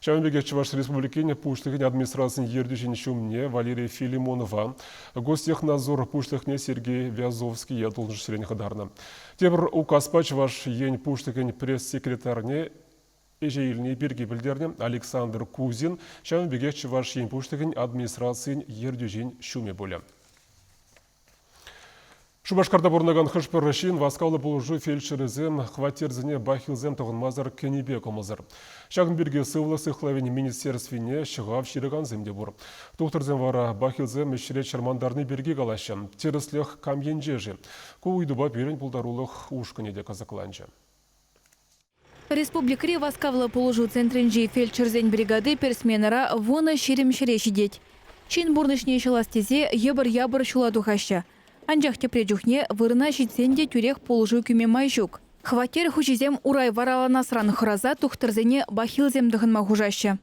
Шамбеге Чуваш Республикине пуштыхин администрациян ердюжин шумне Валерия Филимонова, гостехнадзор пуштыхне Сергей Вязовский я должен шерень хадарна. Тебір указпа Чуваш ен пуштыхин пресс-секретарне Ежейліне берге білдерне Александр Кузин, Шамбеге Чуваш ен пуштыхин администрациян ердюжин шуме боле. Шубашкарда бұрнаған қышпыр шин васкалы бұлжу фельдшерізем хватерзіне бахилзем тұғын мазар кенебе комызыр. Шағын берге сывлы сықлавен министерствіне шығав ширыған земде бұр. Тоқтырзем вара бахилзем ішірет шармандарны берге қалашын. Теріслех каменжежі. Ку уйдыба берін бұлдарулық ұшқынеде қазықланжы. Республикари васкавлы положу центринжи фельдшерзен бригады персменера вона шерем-шере шидеть. Чин бурнышне шаластезе ебір-ябір шуладухаща. Анжақ тепрежухне вырна шитсенде тюрех положу күме майжук. Хватер хучизем урай варала насран храза тухтырзене бахилзем дыхын махужаща.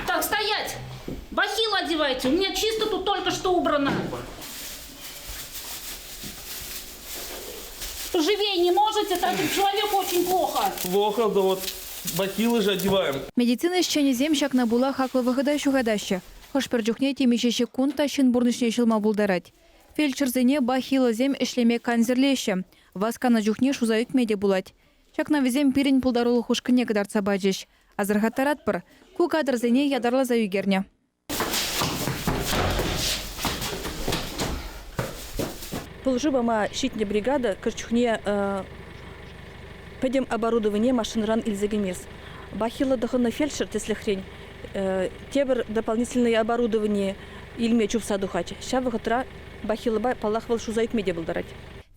Так, стоять! Бахил одевайте, у меня чисто тут только что убрано. Живее не можете, так человеку очень плохо. Плохо, да вот бахилы же одеваем. Медицина еще не земщак на була хаклы выходащу гадаща. Хошперджухне темещеше кунта шин бурнышне шилма булдарать. Фельдшерзене бахила зем эшлеме канзерлеше. Васкана жухне шузаюк меде булать. Чакна везем пирень пулдарулы хушкыне кадарца баджеш. Азырхаттарат пыр, ку кадрзене ядарла заюгерне. Полжибама щитня бригада, корчухне пойдем оборудование машинран ильзагемирс. Бахила дохана фельдшер, если хрень. Тебер дополнительное оборудование ильме чупса духач. Ща выхотра бахилыба палахвал шузаюк меде булдарать.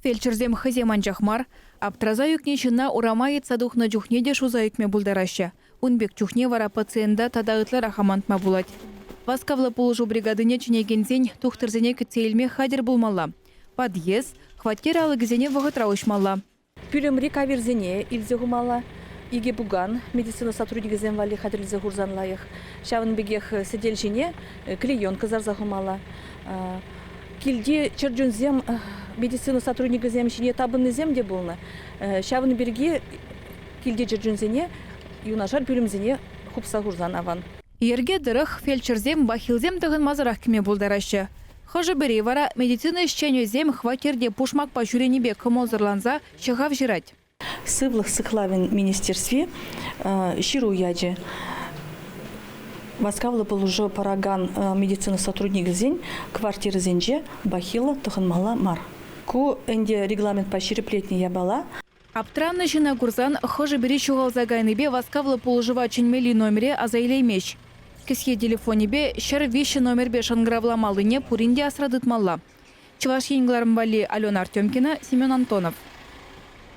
Фельдшерзем хызем анжахмар, аптразаюк нечина урамает садух на жухнеде шузаюкме булдараща. Унбек чухне вара пациента тадагытла рахамантма булать. Васкавлы положу бригадыне ченегензень тухтырзене кцейльме хадер булмала. Подъезд, хватера алыгзене вагытра ушмала. Пюлемри каверзене ильзегумала. Иге буган, медицина сотрудника земвали хадрлизе гурзанлаях. Шавын бегех сидельжине клеенка зарзагумала. Кильде черджунзем медицина сотрудника земщине табынны земде булна. Шавын берге кильде черджунзене юнашар пюлемзене хупса гурзан аван. Ерге дырых фельдшерзем бахилзем тыгын мазарах кеме булдараща. Хожы бери вара медицина исченюзем хватерде пушмак пачуренебе кымолзырланза чыгав жирать. Сывлых сыклавин министерстве щиру яджи. Васкавлы полужо параган медицина сотрудник зень, квартиры зенже, бахила туханмала мар. Ку энде регламент по щиреплетне ябала. Аптранны жина гурзан хожы бери чугал загайныбе васкавлы полужыва ченмели номере азайлеймеш. Кесхе телефонебе щар вещи номер бе шангравла малыне пуринде асрадытмалла. Чуваш енгларым вали Алена Артемкина, Семен Антонов.